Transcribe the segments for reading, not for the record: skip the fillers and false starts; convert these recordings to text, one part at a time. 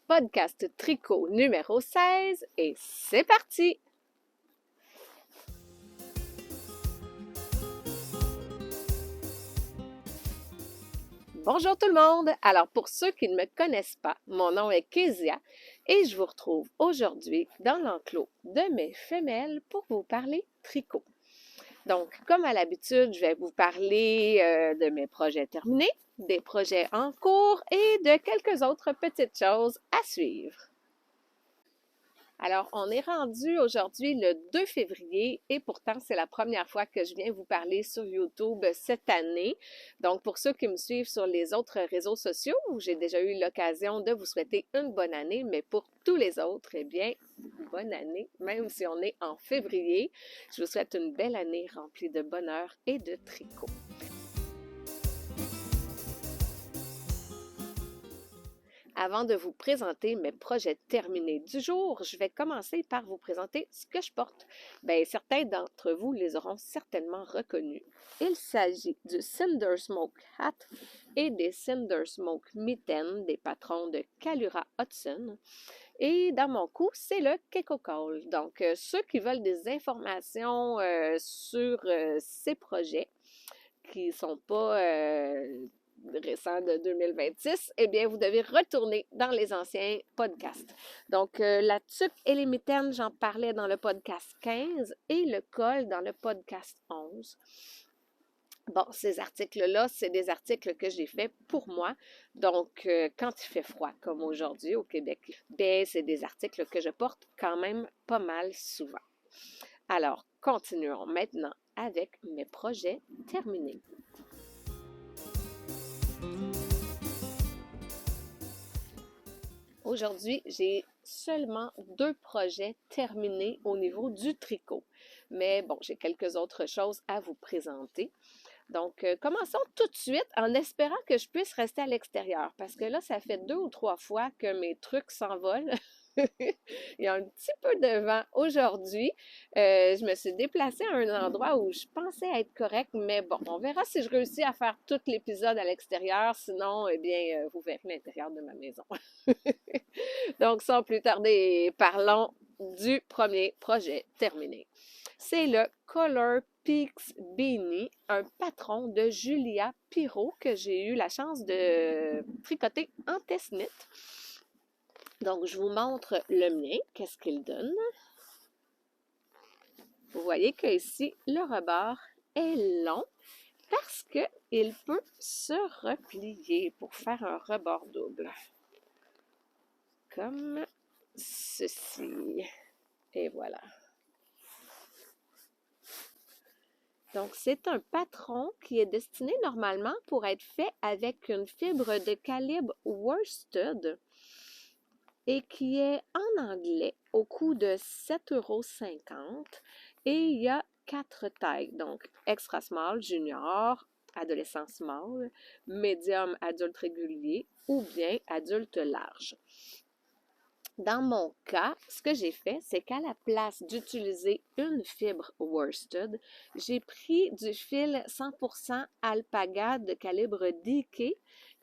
podcast tricot numéro 16 et c'est parti! Bonjour tout le monde! Alors pour ceux qui ne me connaissent pas, mon nom est Kezia et je vous retrouve aujourd'hui dans l'enclos de mes femelles pour vous parler tricot. Donc, comme à l'habitude, je vais vous parler de mes projets terminés, des projets en cours et de quelques autres petites choses à suivre. Alors, on est rendu aujourd'hui le 2 février et pourtant, c'est la première fois que je viens vous parler sur YouTube cette année. Donc, pour ceux qui me suivent sur les autres réseaux sociaux, j'ai déjà eu l'occasion de vous souhaiter une bonne année, mais pour tous les autres, eh bien, bonne année, même si on est en février. Je vous souhaite une belle année remplie de bonheur et de tricot. Avant de vous présenter mes projets terminés du jour, je vais commencer par vous présenter ce que je porte. Bien, certains d'entre vous les auront certainement reconnus. Il s'agit du Cinder Smoke Hat et des Cinder Smoke Mitten des patrons de Kalura Hudson. Et dans mon coup, c'est le Keiko Call. Donc, ceux qui veulent des informations sur ces projets qui ne sont pas récent de 2026, eh bien, vous devez retourner dans les anciens podcasts. Donc, la tuque et les mitaines, j'en parlais dans le podcast 15 et le col dans le podcast 11. Bon, ces articles-là, c'est des articles que j'ai faits pour moi. Donc, quand il fait froid, comme aujourd'hui au Québec, bien, c'est des articles que je porte quand même pas mal souvent. Alors, continuons maintenant avec mes projets terminés. Aujourd'hui, j'ai seulement 2 projets terminés au niveau du tricot. Mais bon, j'ai quelques autres choses à vous présenter. Donc, commençons tout de suite en espérant que je puisse rester à l'extérieur parce que là, ça fait 2 ou 3 fois que mes trucs s'envolent. Il y a un petit peu de vent aujourd'hui. Je me suis déplacée à un endroit où je pensais être correct, mais bon, on verra si je réussis à faire tout l'épisode à l'extérieur. Sinon, eh bien, vous verrez l'intérieur de ma maison. Donc, sans plus tarder, parlons du premier projet terminé. C'est le Color Peaks Beanie, un patron de Julia Pirot que j'ai eu la chance de tricoter en test-knit. Donc, je vous montre le mien, qu'est-ce qu'il donne. Vous voyez qu'ici, le rebord est long parce qu'il peut se replier pour faire un rebord double. Comme ceci. Et voilà. Donc, c'est un patron qui est destiné normalement pour être fait avec une fibre de calibre worsted et qui est en anglais au coût de 7,50 € et il y a 4 tailles, donc extra small, junior, adolescent small, médium, adulte régulier ou bien adulte large. Dans mon cas, ce que j'ai fait, c'est qu'à la place d'utiliser une fibre worsted, j'ai pris du fil 100% alpaga de calibre DK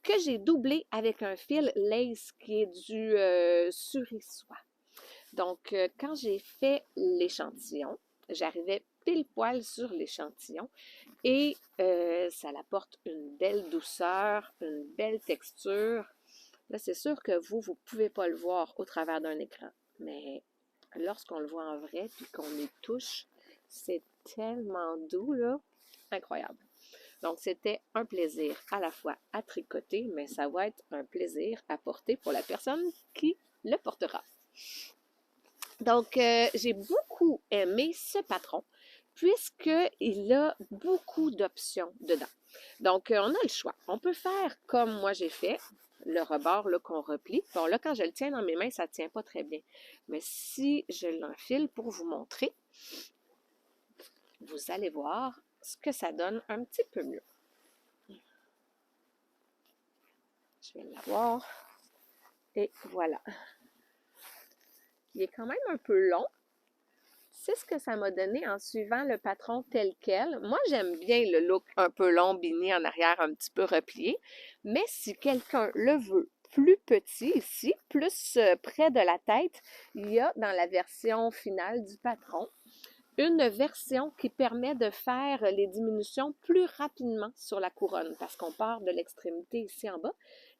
que j'ai doublé avec un fil lace qui est du Suri-Soie. Donc, quand j'ai fait l'échantillon, j'arrivais pile poil sur l'échantillon et ça apporte une belle douceur, une belle texture. Là, c'est sûr que vous ne pouvez pas le voir au travers d'un écran, mais lorsqu'on le voit en vrai et qu'on y touche, c'est tellement doux, là, incroyable. Donc, c'était un plaisir à la fois à tricoter, mais ça va être un plaisir à porter pour la personne qui le portera. Donc, j'ai beaucoup aimé ce patron puisqu'il a beaucoup d'options dedans. Donc, on a le choix. On peut faire comme moi j'ai fait, le rebord là, qu'on replie. Bon, là, quand je le tiens dans mes mains, ça ne tient pas très bien. Mais si je l'enfile pour vous montrer, vous allez voir ce que ça donne un petit peu mieux. Je vais l'avoir. Et voilà. Il est quand même un peu long. C'est ce que ça m'a donné en suivant le patron tel quel. Moi, j'aime bien le look un peu long, beanie en arrière, un petit peu replié. Mais si quelqu'un le veut plus petit ici, plus près de la tête, il y a dans la version finale du patron une version qui permet de faire les diminutions plus rapidement sur la couronne parce qu'on part de l'extrémité ici en bas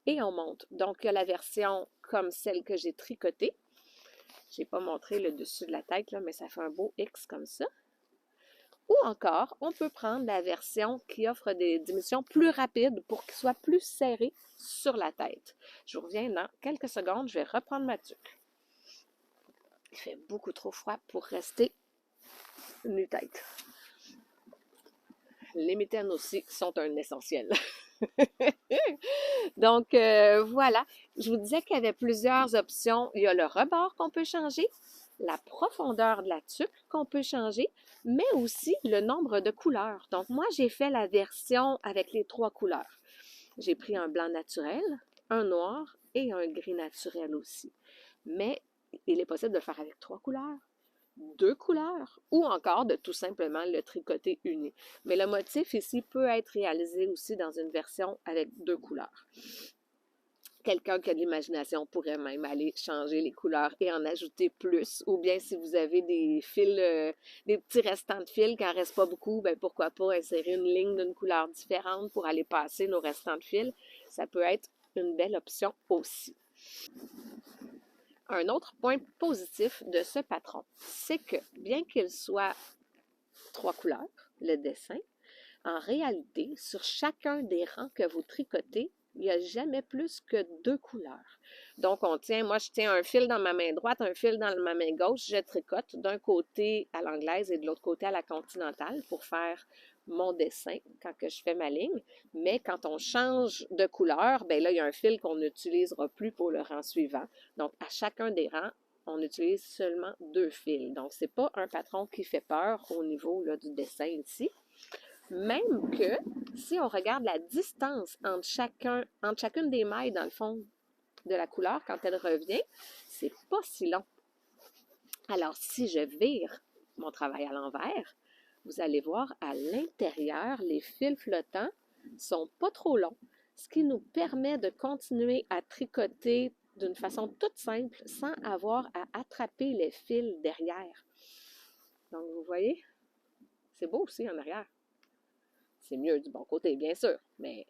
et on monte. Donc, il y a la version comme celle que j'ai tricotée. Je n'ai pas montré le dessus de la tête, là, mais ça fait un beau X comme ça. Ou encore, on peut prendre la version qui offre des diminutions plus rapides pour qu'il soit plus serré sur la tête. Je vous reviens dans quelques secondes, je vais reprendre ma tuque. Il fait beaucoup trop froid pour rester nu-tête. Les mitaines aussi sont un essentiel. Donc, voilà. Je vous disais qu'il y avait plusieurs options. Il y a le rebord qu'on peut changer, la profondeur de la tuque qu'on peut changer, mais aussi le nombre de couleurs. Donc, moi, j'ai fait la version avec les 3 couleurs. J'ai pris un blanc naturel, un noir et un gris naturel aussi. Mais il est possible de le faire avec 3 couleurs, 2 couleurs ou encore de tout simplement le tricoter uni. Mais le motif ici peut être réalisé aussi dans une version avec 2 couleurs. Quelqu'un qui a de l'imagination pourrait même aller changer les couleurs et en ajouter plus. Ou bien si vous avez des fils, des petits restants de fils, qui n'en reste pas beaucoup, ben pourquoi pas insérer une ligne d'une couleur différente pour aller passer nos restants de fils. Ça peut être une belle option aussi. Un autre point positif de ce patron, c'est que bien qu'il soit 3 couleurs, le dessin, en réalité, sur chacun des rangs que vous tricotez, il n'y a jamais plus que 2 couleurs. Donc, moi je tiens un fil dans ma main droite, un fil dans ma main gauche, je tricote d'un côté à l'anglaise et de l'autre côté à la continentale pour faire mon dessin quand que je fais ma ligne. Mais quand on change de couleur, bien là, il y a un fil qu'on n'utilisera plus pour le rang suivant. Donc, à chacun des rangs, on utilise seulement 2 fils. Donc, ce n'est pas un patron qui fait peur au niveau là, du dessin ici. Même que si on regarde la distance entre chacune des mailles dans le fond de la couleur quand elle revient, c'est pas si long. Alors, si je vire mon travail à l'envers, vous allez voir à l'intérieur, les fils flottants sont pas trop longs, ce qui nous permet de continuer à tricoter d'une façon toute simple sans avoir à attraper les fils derrière. Donc, vous voyez, c'est beau aussi en arrière. C'est mieux du bon côté, bien sûr, mais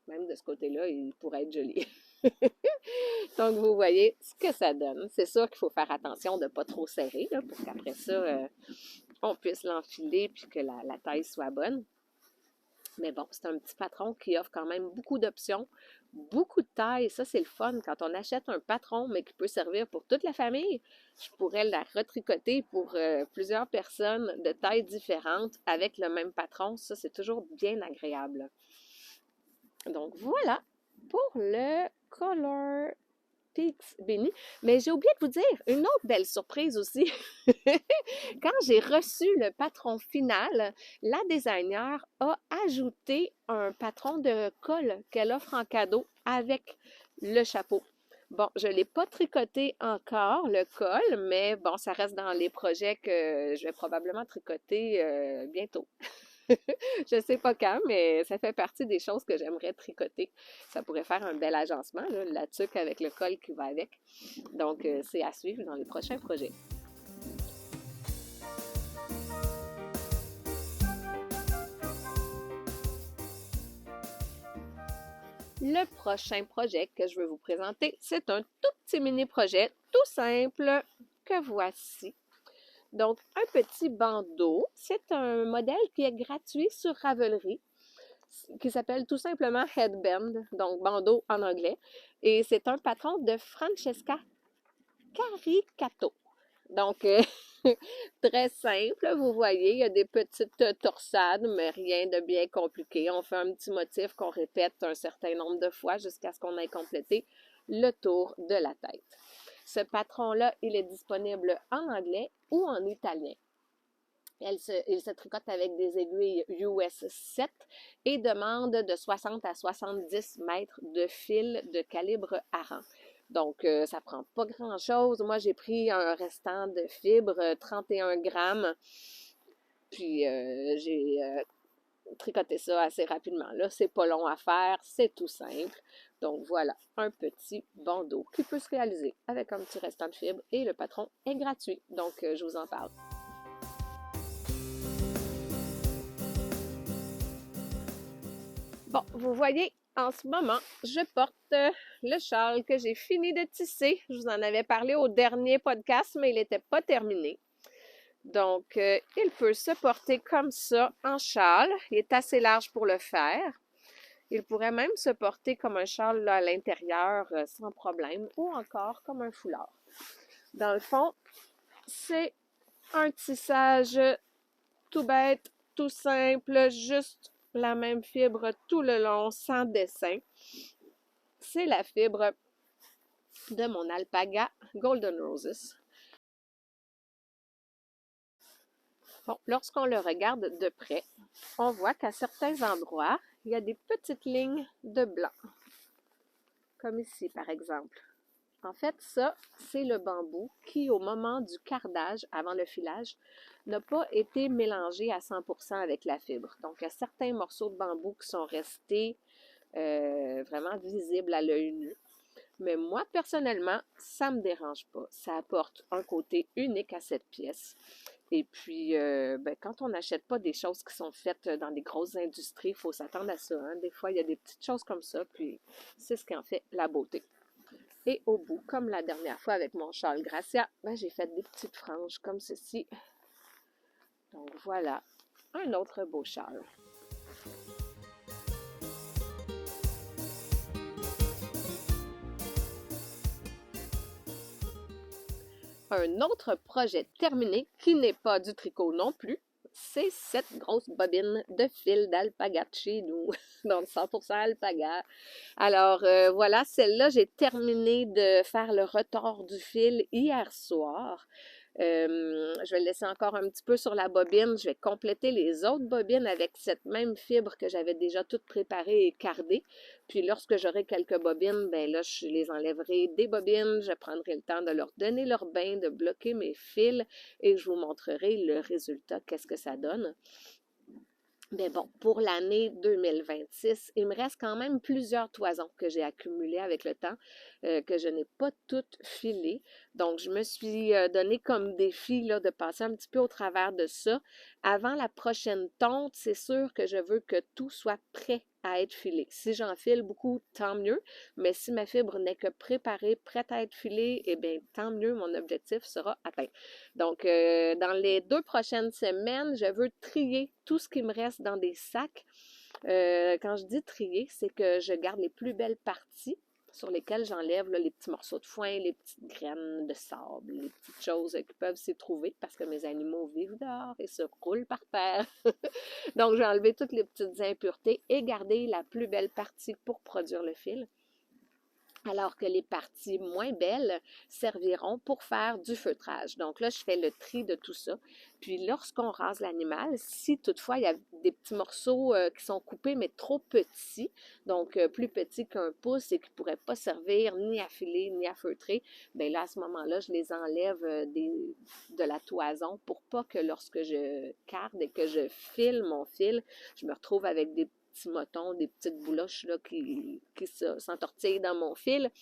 même de ce côté-là, il pourrait être joli. Donc, vous voyez ce que ça donne. C'est sûr qu'il faut faire attention de ne pas trop serrer là, pour qu'après ça, on puisse l'enfiler puis que la taille soit bonne. Mais bon, c'est un petit patron qui offre quand même beaucoup d'options, beaucoup de tailles. Ça, c'est le fun. Quand on achète un patron, mais qui peut servir pour toute la famille, je pourrais la retricoter pour plusieurs personnes de tailles différentes avec le même patron. Ça, c'est toujours bien agréable. Donc, voilà pour le Color Peaks Béni. Mais j'ai oublié de vous dire une autre belle surprise aussi. Quand j'ai reçu le patron final, la designer a ajouté un patron de colle qu'elle offre en cadeau avec le chapeau. Bon, je ne l'ai pas tricoté encore, le col, mais bon, ça reste dans les projets que je vais probablement tricoter bientôt. Je ne sais pas quand, mais ça fait partie des choses que j'aimerais tricoter. Ça pourrait faire un bel agencement, là, la tuque avec le col qui va avec. Donc, c'est à suivre dans les prochains projets. Le prochain projet que je vais vous présenter, c'est un tout petit mini-projet, tout simple, que voici. Donc, un petit bandeau. C'est un modèle qui est gratuit sur Ravelry, qui s'appelle tout simplement Headband, donc bandeau en anglais. Et c'est un patron de Francesca Caricato. Donc, très simple, vous voyez, il y a des petites torsades, mais rien de bien compliqué. On fait un petit motif qu'on répète un certain nombre de fois jusqu'à ce qu'on ait complété le tour de la tête. Ce patron-là, il est disponible en anglais ou en italien. Il se tricote avec des aiguilles US 7 et demande de 60 à 70 mètres de fil de calibre Aran. Donc, ça prend pas grand-chose. Moi, j'ai pris un restant de fibre, 31 grammes. Puis, j'ai tricoter ça assez rapidement. Là, c'est pas long à faire, c'est tout simple. Donc voilà, un petit bandeau qui peut se réaliser avec un petit restant de fibre et le patron est gratuit. Donc, je vous en parle. Bon, vous voyez, en ce moment, je porte le châle que j'ai fini de tisser. Je vous en avais parlé au dernier podcast, mais il n'était pas terminé. Donc, il peut se porter comme ça en châle. Il est assez large pour le faire. Il pourrait même se porter comme un châle là, à l'intérieur sans problème ou encore comme un foulard. Dans le fond, c'est un tissage tout bête, tout simple, juste la même fibre tout le long, sans dessin. C'est la fibre de mon alpaga Golden Roses. Bon, lorsqu'on le regarde de près, on voit qu'à certains endroits, il y a des petites lignes de blanc, comme ici par exemple. En fait, ça, c'est le bambou qui, au moment du cardage, avant le filage, n'a pas été mélangé à 100% avec la fibre. Donc, il y a certains morceaux de bambou qui sont restés vraiment visibles à l'œil nu. Mais moi, personnellement, ça ne me dérange pas. Ça apporte un côté unique à cette pièce. Et puis, quand on n'achète pas des choses qui sont faites dans des grosses industries, il faut s'attendre à ça. Hein? Des fois, il y a des petites choses comme ça, puis c'est ce qui en fait la beauté. Et au bout, comme la dernière fois avec mon châle Gracia, j'ai fait des petites franges comme ceci. Donc voilà, un autre beau châle. Un autre projet terminé qui n'est pas du tricot non plus, c'est cette grosse bobine de fil d'alpaga de chez nous, donc 100% alpaga. Alors voilà, celle-là, j'ai terminé de faire le retord du fil hier soir. Je vais le laisser encore un petit peu sur la bobine. Je vais compléter les autres bobines avec cette même fibre que j'avais déjà toute préparée et cardée. Puis lorsque j'aurai quelques bobines, ben là, je les enlèverai des bobines. Je prendrai le temps de leur donner leur bain, de bloquer mes fils et je vous montrerai le résultat, qu'est-ce que ça donne. Mais bon, pour l'année 2026, il me reste quand même plusieurs toisons que j'ai accumulées avec le temps, que je n'ai pas toutes filées. Donc, je me suis donné comme défi là, de passer un petit peu au travers de ça. Avant la prochaine tonte, c'est sûr que je veux que tout soit prêt à être filé. Si j'en file beaucoup, tant mieux. Mais si ma fibre n'est que préparée, prête à être filée, eh bien, tant mieux, mon objectif sera atteint. Donc, dans les 2 prochaines semaines, je veux trier tout ce qui me reste dans des sacs. Quand je dis trier, c'est que je garde les plus belles parties sur lesquelles j'enlève là, les petits morceaux de foin, les petites graines de sable, les petites choses qui peuvent s'y trouver parce que mes animaux vivent dehors et se roulent par terre. Donc, j'ai enlevé toutes les petites impuretés et gardé la plus belle partie pour produire le fil. Alors que les parties moins belles serviront pour faire du feutrage. Donc là, je fais le tri de tout ça. Puis lorsqu'on rase l'animal, si toutefois il y a des petits morceaux qui sont coupés, mais trop petits, donc plus petits qu'un pouce et qui ne pourraient pas servir ni à filer ni à feutrer, bien là, à ce moment-là, je les enlève de la toison pour pas que lorsque je carde et que je file mon fil, je me retrouve avec des petits motons, des petites bouloches là, qui s'entortillent dans mon fil.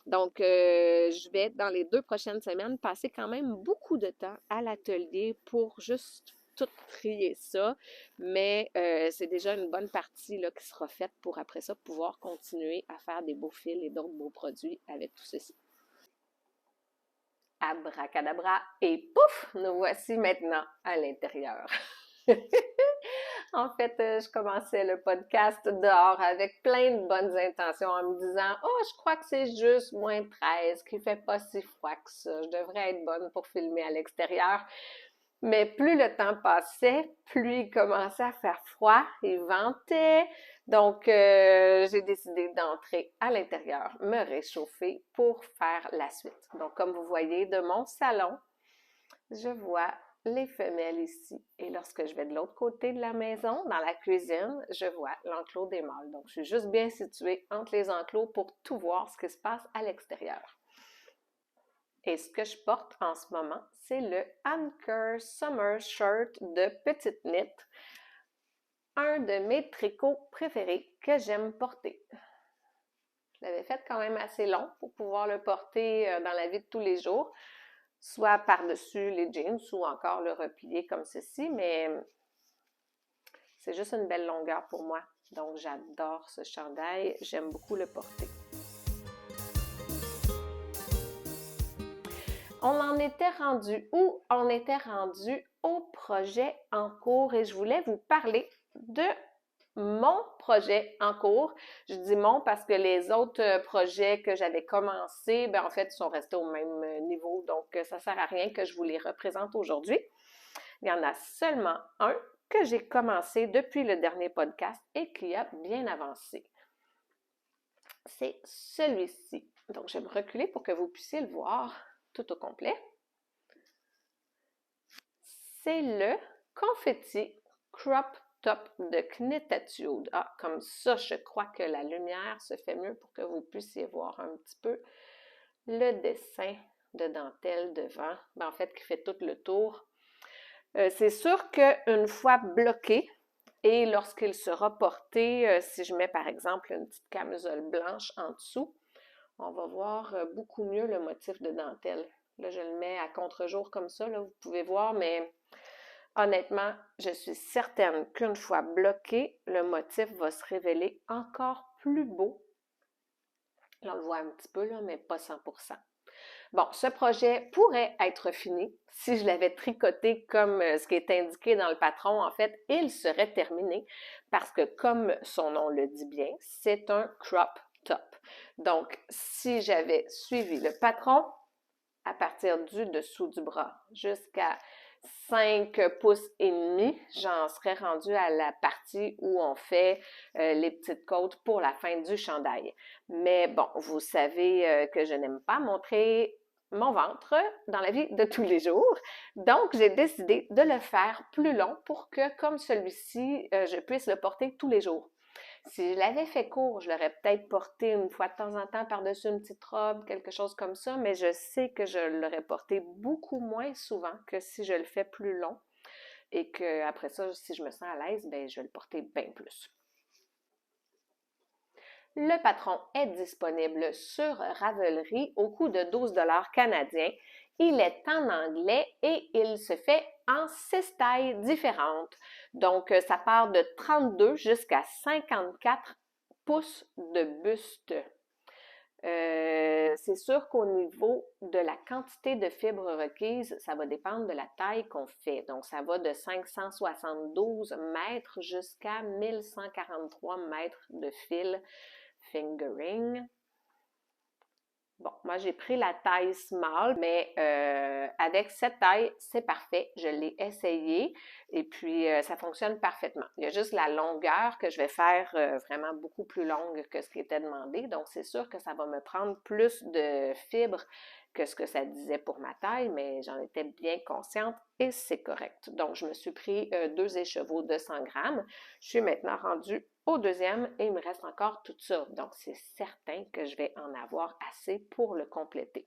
Donc, je vais, dans les 2 prochaines semaines, passer quand même beaucoup de temps à l'atelier pour juste tout trier ça. Mais c'est déjà une bonne partie là, qui sera faite pour, après ça, pouvoir continuer à faire des beaux fils et d'autres beaux produits avec tout ceci. Abracadabra et pouf, nous voici maintenant à l'intérieur. En fait, je commençais le podcast dehors avec plein de bonnes intentions en me disant « Oh, je crois que c'est juste -13, qu'il fait pas si froid que ça. Je devrais être bonne pour filmer à l'extérieur. » Mais plus le temps passait, plus il commençait à faire froid, il ventait. Donc, j'ai décidé d'entrer à l'intérieur, me réchauffer pour faire la suite. Donc, comme vous voyez, de mon salon, je vois les femelles ici. Et lorsque je vais de l'autre côté de la maison, dans la cuisine, je vois l'enclos des mâles. Donc, je suis juste bien située entre les enclos pour tout voir ce qui se passe à l'extérieur. Et ce que je porte en ce moment, c'est le Anker Summer Shirt de Petite Knit un de mes tricots préférés que j'aime porter. Je l'avais fait quand même assez long pour pouvoir le porter dans la vie de tous les jours, soit par-dessus les jeans ou encore le replier comme ceci, mais c'est juste une belle longueur pour moi. Donc, j'adore ce chandail, j'aime beaucoup le porter. On en était rendu où? On était rendu au projet en cours et je voulais vous parler de mon projet en cours. Je dis mon parce que les autres projets que j'avais commencés, ben en fait, sont restés au même niveau, donc ça ne sert à rien que je vous les représente aujourd'hui. Il y en a seulement un que j'ai commencé depuis le dernier podcast et qui a bien avancé. C'est celui-ci. Donc, je vais me reculer pour que vous puissiez le voir tout au complet. C'est le Confetti Crop Top de Knititude. Ah, comme ça, je crois que la lumière se fait mieux pour que vous puissiez voir un petit peu le dessin de dentelle devant. Ben, en fait, qui fait tout le tour. C'est sûr qu'une fois bloqué, et lorsqu'il sera porté, si je mets par exemple une petite camisole blanche en dessous, on va voir beaucoup mieux le motif de dentelle. Là, je le mets à contre-jour comme ça, là, vous pouvez voir, mais honnêtement, je suis certaine qu'une fois bloqué, le motif va se révéler encore plus beau. Là, on le voit un petit peu, là, mais pas 100%. Bon, ce projet pourrait être fini si je l'avais tricoté comme ce qui est indiqué dans le patron. En fait, il serait terminé parce que, comme son nom le dit bien, c'est un crop top. Donc, si j'avais suivi le patron à partir du dessous du bras jusqu'à 5 pouces et demi, j'en serais rendue à la partie où on fait les petites côtes pour la fin du chandail. Mais bon, vous savez que je n'aime pas montrer mon ventre dans la vie de tous les jours. Donc, j'ai décidé de le faire plus long pour que, comme celui-ci, je puisse le porter tous les jours. Si je l'avais fait court, je l'aurais peut-être porté une fois de temps en temps par-dessus une petite robe, quelque chose comme ça, mais je sais que je l'aurais porté beaucoup moins souvent que si je le fais plus long et que après ça, si je me sens à l'aise, ben je vais le porter bien plus. Le patron est disponible sur Ravelry au coût de 12 $ canadiens. Il est en anglais et il se fait en 6 tailles différentes. Donc, ça part de 32 jusqu'à 54 pouces de buste. C'est sûr qu'au niveau de la quantité de fibres requises, ça va dépendre de la taille qu'on fait. Donc, ça va de 572 mètres jusqu'à 1143 mètres de fil fingering. Bon, moi j'ai pris la taille small, mais avec cette taille, c'est parfait. Je l'ai essayé et puis ça fonctionne parfaitement. Il y a juste la longueur que je vais faire vraiment beaucoup plus longue que ce qui était demandé. Donc, c'est sûr que ça va me prendre plus de fibres que ce que ça disait pour ma taille, mais j'en étais bien consciente et c'est correct. Donc, je me suis pris 2 écheveaux de 100 grammes. Je suis maintenant rendue au deuxième et il me reste encore tout ça. Donc, c'est certain que je vais en avoir assez pour le compléter.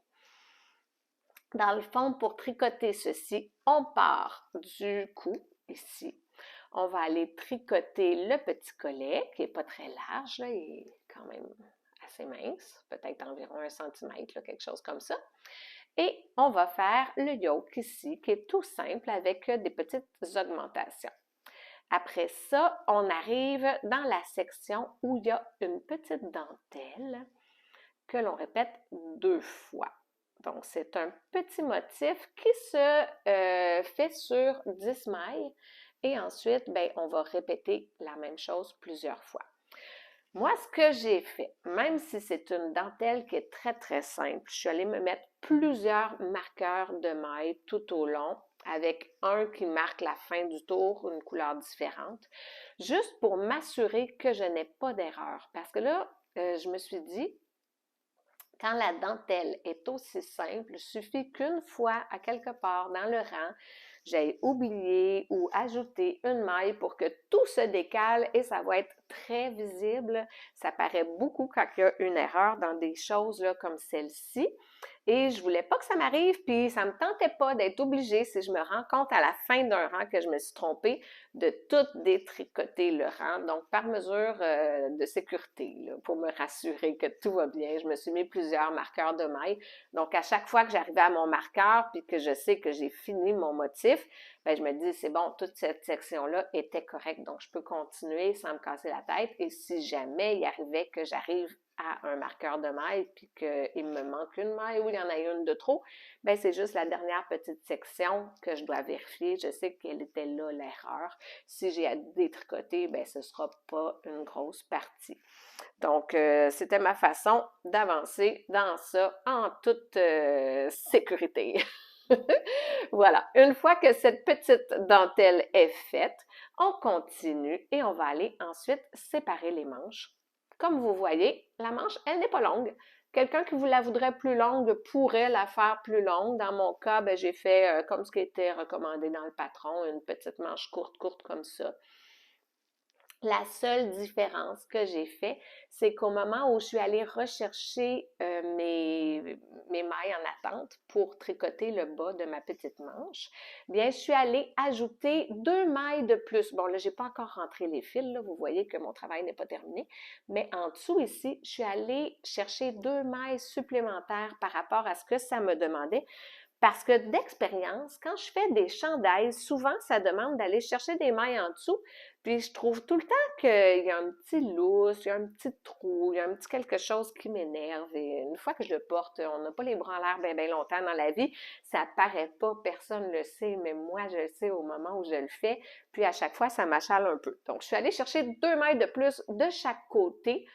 Dans le fond, pour tricoter ceci, on part du cou, ici. On va aller tricoter le petit collet, qui n'est pas très large, là, il est quand même assez mince, peut-être environ 1 cm, là, quelque chose comme ça. Et on va faire le yoke ici, qui est tout simple avec des petites augmentations. Après ça, on arrive dans la section où il y a une petite dentelle que l'on répète 2 fois. Donc, c'est un petit motif qui se fait sur 10 mailles et ensuite, ben, on va répéter la même chose plusieurs fois. Moi, ce que j'ai fait, même si c'est une dentelle qui est très, très simple, je suis allée me mettre plusieurs marqueurs de mailles tout au long avec un qui marque la fin du tour, une couleur différente, juste pour m'assurer que je n'ai pas d'erreur. Parce que là, je me suis dit, quand la dentelle est aussi simple, il suffit qu'une fois, à quelque part dans le rang, j'ai oublié ou ajouté une maille pour que tout se décale et ça va être très visible. Ça paraît beaucoup quand il y a une erreur dans des choses là, comme celle-ci. Et je voulais pas que ça m'arrive, puis ça me tentait pas d'être obligée, si je me rends compte à la fin d'un rang que je me suis trompée, de tout détricoter le rang. Donc, par mesure de sécurité, là, pour me rassurer que tout va bien, je me suis mis plusieurs marqueurs de mailles. Donc, à chaque fois que j'arrivais à mon marqueur, puis que je sais que j'ai fini mon motif, ben, je me dis, c'est bon, toute cette section-là était correcte, donc je peux continuer sans me casser la tête. Et si jamais il arrivait que j'arrive à un marqueur de maille, puis qu'il me manque une maille ou il y en a une de trop, ben c'est juste la dernière petite section que je dois vérifier. Je sais qu'elle était là, l'erreur. Si j'ai à détricoter, ben ce sera pas une grosse partie. Donc, c'était ma façon d'avancer dans ça en toute sécurité. Voilà, une fois que cette petite dentelle est faite, on continue et on va aller ensuite séparer les manches. Comme vous voyez, la manche, elle n'est pas longue. Quelqu'un qui vous la voudrait plus longue pourrait la faire plus longue. Dans mon cas, ben, j'ai fait comme ce qui était recommandé dans le patron, une petite manche courte comme ça. La seule différence que j'ai fait, c'est qu'au moment où je suis allée rechercher mes mailles en attente pour tricoter le bas de ma petite manche, bien, je suis allée ajouter 2 mailles de plus. Bon, là, j'ai pas encore rentré les fils, là, vous voyez que mon travail n'est pas terminé, mais en dessous ici, je suis allée chercher 2 mailles supplémentaires par rapport à ce que ça me demandait. Parce que d'expérience, quand je fais des chandails, souvent, ça demande d'aller chercher des mailles en dessous. Puis je trouve tout le temps qu'il y a un petit lousse, il y a un petit trou, il y a un petit quelque chose qui m'énerve. Et une fois que je le porte, on n'a pas les bras en l'air bien longtemps dans la vie. Ça paraît pas, personne ne le sait, mais moi, je le sais au moment où je le fais. Puis à chaque fois, ça m'achale un peu. Donc, je suis allée chercher 2 mailles de plus de chaque côté.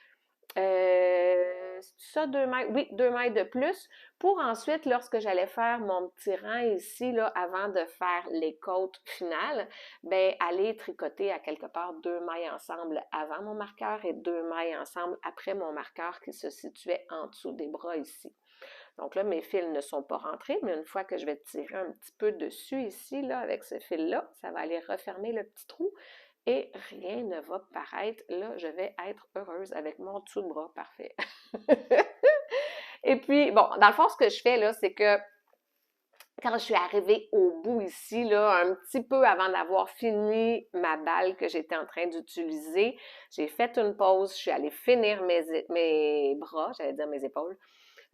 C'est ça, 2 mailles? Oui, 2 mailles de plus pour ensuite, lorsque j'allais faire mon petit rang ici, là, avant de faire les côtes finales, ben aller tricoter à quelque part 2 mailles ensemble avant mon marqueur et 2 mailles ensemble après mon marqueur qui se situait en dessous des bras ici. Donc là, mes fils ne sont pas rentrés, mais une fois que je vais tirer un petit peu dessus ici, là, avec ce fil-là, ça va aller refermer le petit trou et rien ne va paraître. Là, je vais être heureuse avec mon dessous de bras parfait. Et puis, bon, dans le fond, ce que je fais, là, c'est que quand je suis arrivée au bout ici, là, un petit peu avant d'avoir fini ma balle que j'étais en train d'utiliser, j'ai fait une pause, je suis allée finir mes bras, j'allais dire mes épaules,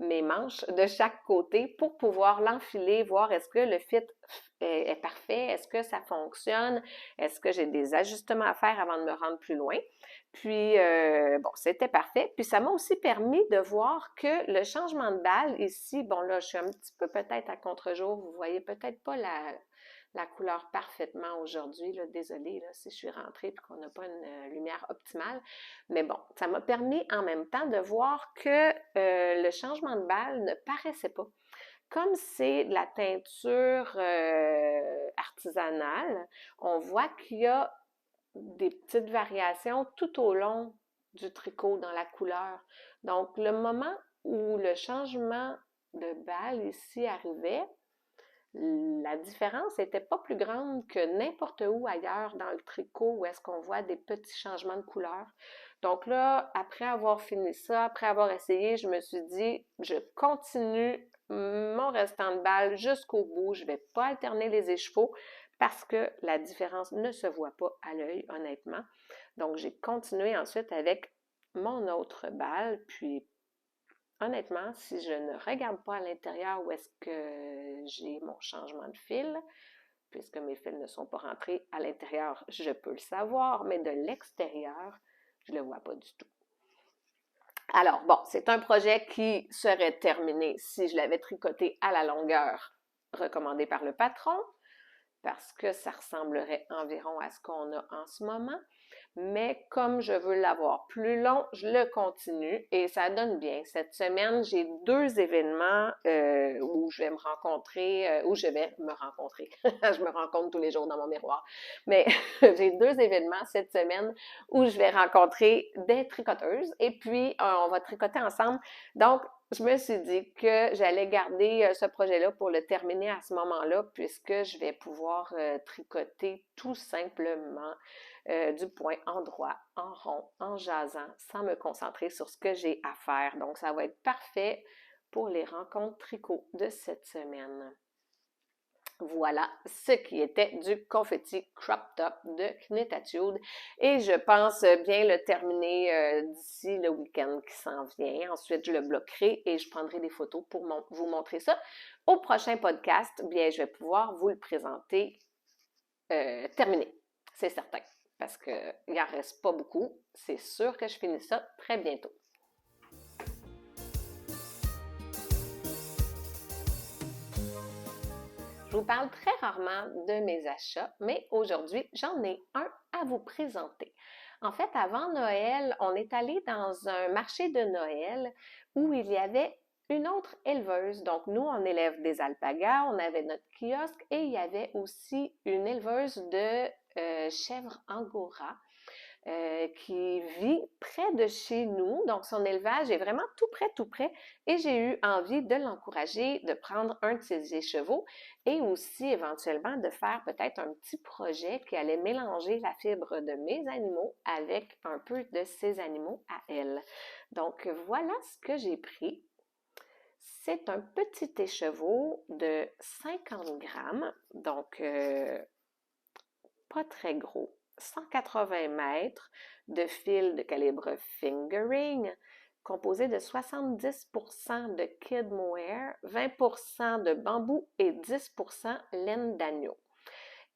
mes manches de chaque côté pour pouvoir l'enfiler, voir est-ce que le fit est parfait, est-ce que ça fonctionne, est-ce que j'ai des ajustements à faire avant de me rendre plus loin. Puis, bon, c'était parfait. Puis, ça m'a aussi permis de voir que le changement de balle ici, bon là, je suis un petit peu peut-être à contre-jour, vous voyez peut-être pas la couleur parfaitement aujourd'hui, là, désolée là, si je suis rentrée et qu'on n'a pas une lumière optimale. Mais bon, ça m'a permis en même temps de voir que le changement de balle ne paraissait pas. Comme c'est de la teinture artisanale, on voit qu'il y a des petites variations tout au long du tricot dans la couleur. Donc, le moment où le changement de balle ici arrivait, la différence n'était pas plus grande que n'importe où ailleurs dans le tricot où est-ce qu'on voit des petits changements de couleur. Donc là, après avoir fini ça, après avoir essayé, je me suis dit, je continue mon restant de balle jusqu'au bout. Je ne vais pas alterner les écheveaux parce que la différence ne se voit pas à l'œil, honnêtement. Donc, j'ai continué ensuite avec mon autre balle, puis honnêtement, si je ne regarde pas à l'intérieur où est-ce que j'ai mon changement de fil, puisque mes fils ne sont pas rentrés à l'intérieur, je peux le savoir, mais de l'extérieur, je ne le vois pas du tout. Alors, bon, c'est un projet qui serait terminé si je l'avais tricoté à la longueur recommandée par le patron, parce que ça ressemblerait environ à ce qu'on a en ce moment. Mais comme je veux l'avoir plus long, je le continue et ça donne bien. Cette semaine, j'ai 2 événements où je vais me rencontrer, où je vais me rencontrer. Je me rencontre tous les jours dans mon miroir. Mais j'ai 2 événements cette semaine où je vais rencontrer des tricoteuses et puis on va tricoter ensemble. Donc, je me suis dit que j'allais garder ce projet-là pour le terminer à ce moment-là, puisque je vais pouvoir tricoter tout simplement du point en droit, en rond, en jasant, sans me concentrer sur ce que j'ai à faire. Donc, ça va être parfait pour les rencontres tricot de cette semaine. Voilà ce qui était du confetti crop top de Knitatude et je pense bien le terminer d'ici le week-end qui s'en vient. Ensuite, je le bloquerai et je prendrai des photos pour vous montrer ça. Au prochain podcast, bien, je vais pouvoir vous le présenter terminé, c'est certain, parce qu'il n'en reste pas beaucoup. C'est sûr que je finis ça très bientôt. Je vous parle très rarement de mes achats, mais aujourd'hui, j'en ai un à vous présenter. En fait, avant Noël, on est allé dans un marché de Noël où il y avait une autre éleveuse. Donc, nous, on élève des alpagas, on avait notre kiosque et il y avait aussi une éleveuse de chèvres angora. Qui vit près de chez nous. Donc, son élevage est vraiment tout près. Et j'ai eu envie de l'encourager, de prendre un de ses écheveaux et aussi éventuellement de faire peut-être un petit projet qui allait mélanger la fibre de mes animaux avec un peu de ses animaux à elle. Donc, voilà ce que j'ai pris. C'est un petit écheveau de 50 grammes, donc pas très gros. 180 mètres de fil de calibre fingering, composé de 70% de kid mohair, 20% de bambou et 10% laine d'agneau.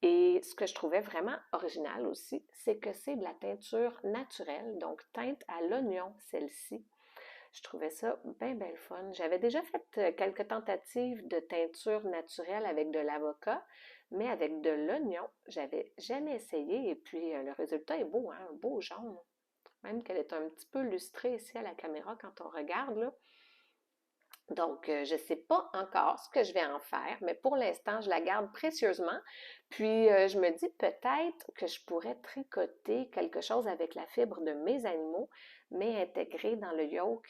Et ce que je trouvais vraiment original aussi, c'est que c'est de la teinture naturelle, donc teinte à l'oignon, celle-ci. Je trouvais ça bien, bien le fun. J'avais déjà fait quelques tentatives de teinture naturelle avec de l'avocat, mais avec de l'oignon, j'avais jamais essayé. Et puis, le résultat est beau, hein? Un beau jaune. Même qu'elle est un petit peu lustrée ici à la caméra quand on regarde, là. Donc, je ne sais pas encore ce que je vais en faire, mais pour l'instant, je la garde précieusement. Puis, je me dis peut-être que je pourrais tricoter quelque chose avec la fibre de mes animaux, mais intégrer dans le yoke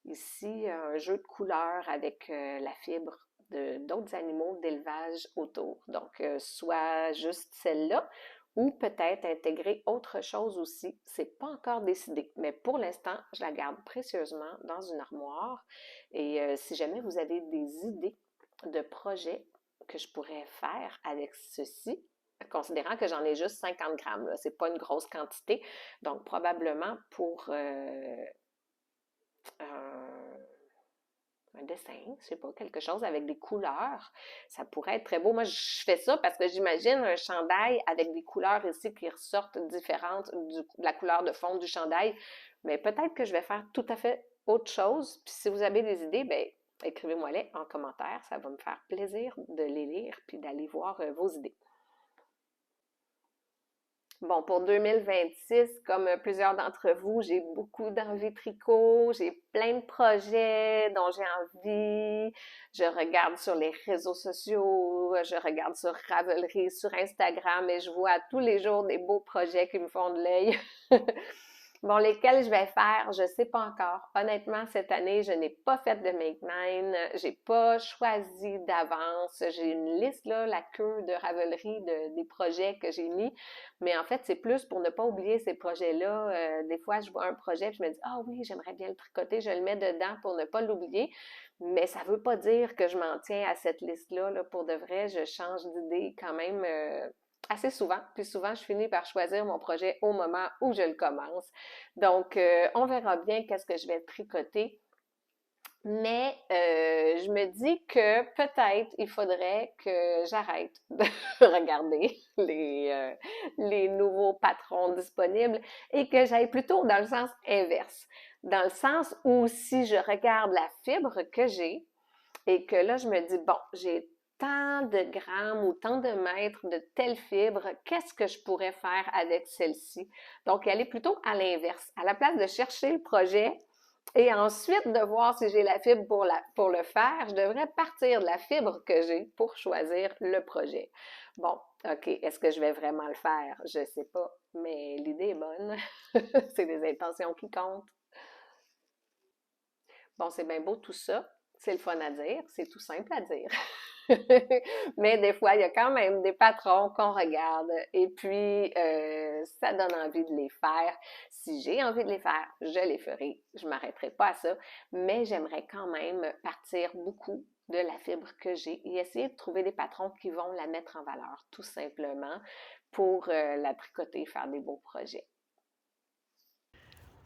ici un jeu de couleurs avec la fibre d'autres animaux d'élevage autour. Donc, soit juste celle-là, ou peut-être intégrer autre chose aussi. C'est pas encore décidé, mais pour l'instant, je la garde précieusement dans une armoire. Et si jamais vous avez des idées de projets que je pourrais faire avec ceci, considérant que j'en ai juste 50 grammes, là, c'est pas une grosse quantité, donc probablement pour un dessin, je sais pas, quelque chose avec des couleurs. Ça pourrait être très beau. Moi, je fais ça parce que j'imagine un chandail avec des couleurs ici qui ressortent différentes de la couleur de fond du chandail. Mais peut-être que je vais faire tout à fait autre chose. Puis si vous avez des idées, bien, écrivez-moi-les en commentaire. Ça va me faire plaisir de les lire puis d'aller voir vos idées. Bon, pour 2026, comme plusieurs d'entre vous, j'ai beaucoup d'envie tricot, j'ai plein de projets dont j'ai envie. Je regarde sur les réseaux sociaux, je regarde sur Ravelry, sur Instagram et je vois tous les jours des beaux projets qui me font de l'œil. Bon, lesquels je vais faire, je sais pas encore. Honnêtement, cette année, je n'ai pas fait de Make Mine, j'ai pas choisi d'avance. J'ai une liste, là, la queue de Ravelry des projets que j'ai mis. Mais en fait, c'est plus pour ne pas oublier ces projets-là. Des fois, je vois un projet et je me dis, ah oui, j'aimerais bien le tricoter, je le mets dedans pour ne pas l'oublier. Mais ça veut pas dire que je m'en tiens à cette liste-là, là. Pour de vrai, je change d'idée quand même assez souvent. Puis souvent, je finis par choisir mon projet au moment où je le commence. Donc, on verra bien qu'est-ce que je vais tricoter. Mais je me dis que peut-être il faudrait que j'arrête de regarder les nouveaux patrons disponibles et que j'aille plutôt dans le sens inverse. Dans le sens où si je regarde la fibre que j'ai et que là, je me dis, bon, j'ai tant de grammes ou tant de mètres de telle fibre, qu'est-ce que je pourrais faire avec celle-ci? Donc, aller plutôt à l'inverse. À la place de chercher le projet et ensuite de voir si j'ai la fibre pour le faire, je devrais partir de la fibre que j'ai pour choisir le projet. Bon, OK, est-ce que je vais vraiment le faire? Je ne sais pas, mais l'idée est bonne. C'est les intentions qui comptent. Bon, c'est bien beau tout ça. C'est le fun à dire, c'est tout simple à dire. Mais des fois, il y a quand même des patrons qu'on regarde et puis ça donne envie de les faire. Si j'ai envie de les faire, je les ferai. Je m'arrêterai pas à ça, mais j'aimerais quand même partir beaucoup de la fibre que j'ai et essayer de trouver des patrons qui vont la mettre en valeur, tout simplement, pour la tricoter, faire des beaux projets.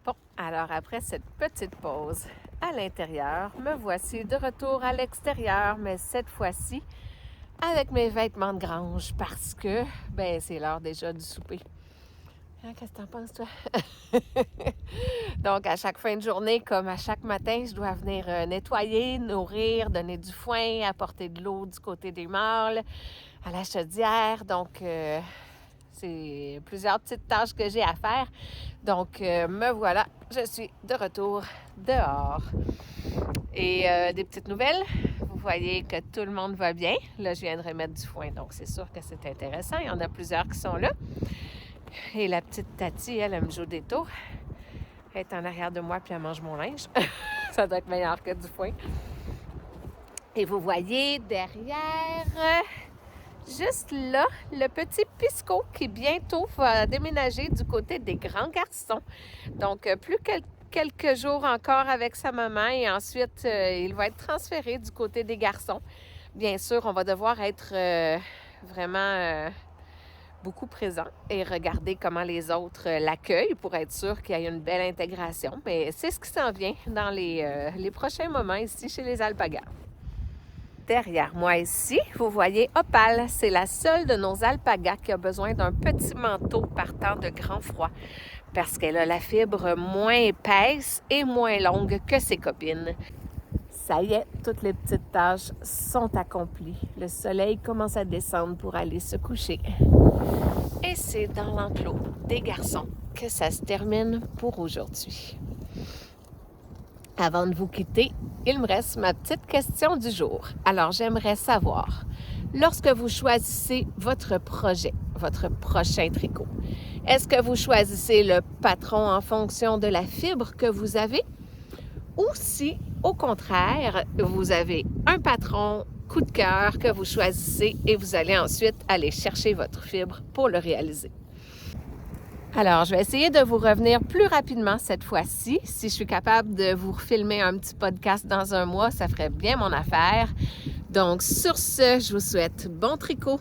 Bon, alors après cette petite pause à l'intérieur, me voici de retour à l'extérieur, mais cette fois-ci avec mes vêtements de grange parce que, c'est l'heure déjà du souper. Hein, qu'est-ce que t'en penses, toi? Donc, à chaque fin de journée, comme à chaque matin, je dois venir nettoyer, nourrir, donner du foin, apporter de l'eau du côté des mâles, à la chaudière. Donc, c'est plusieurs petites tâches que j'ai à faire. Donc, me voilà, je suis de retour dehors. Et des petites nouvelles, vous voyez que tout le monde va bien. Là, je viens de remettre du foin, donc c'est sûr que c'est intéressant. Il y en a plusieurs qui sont là. Et la petite Tati, elle me joue des tours. Elle est en arrière de moi, puis elle mange mon linge. Ça doit être meilleur que du foin. Et vous voyez derrière, juste là, le petit Pisco qui bientôt va déménager du côté des grands garçons. Donc, plus quelques jours encore avec sa maman et ensuite, il va être transféré du côté des garçons. Bien sûr, on va devoir être vraiment beaucoup présent et regarder comment les autres l'accueillent pour être sûr qu'il y ait une belle intégration. Mais c'est ce qui s'en vient dans les prochains moments ici chez les alpagas. Derrière moi ici, vous voyez Opal. C'est la seule de nos alpagas qui a besoin d'un petit manteau par temps de grand froid parce qu'elle a la fibre moins épaisse et moins longue que ses copines. Ça y est, toutes les petites tâches sont accomplies. Le soleil commence à descendre pour aller se coucher. Et c'est dans l'enclos des garçons que ça se termine pour aujourd'hui. Avant de vous quitter, il me reste ma petite question du jour. Alors, j'aimerais savoir, lorsque vous choisissez votre projet, votre prochain tricot, est-ce que vous choisissez le patron en fonction de la fibre que vous avez? Ou si, au contraire, vous avez un patron coup de cœur que vous choisissez et vous allez ensuite aller chercher votre fibre pour le réaliser. Alors, je vais essayer de vous revenir plus rapidement cette fois-ci. Si je suis capable de vous filmer un petit podcast dans un mois, ça ferait bien mon affaire. Donc, sur ce, je vous souhaite bon tricot,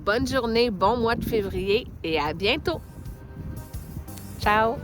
bonne journée, bon mois de février et à bientôt. Ciao!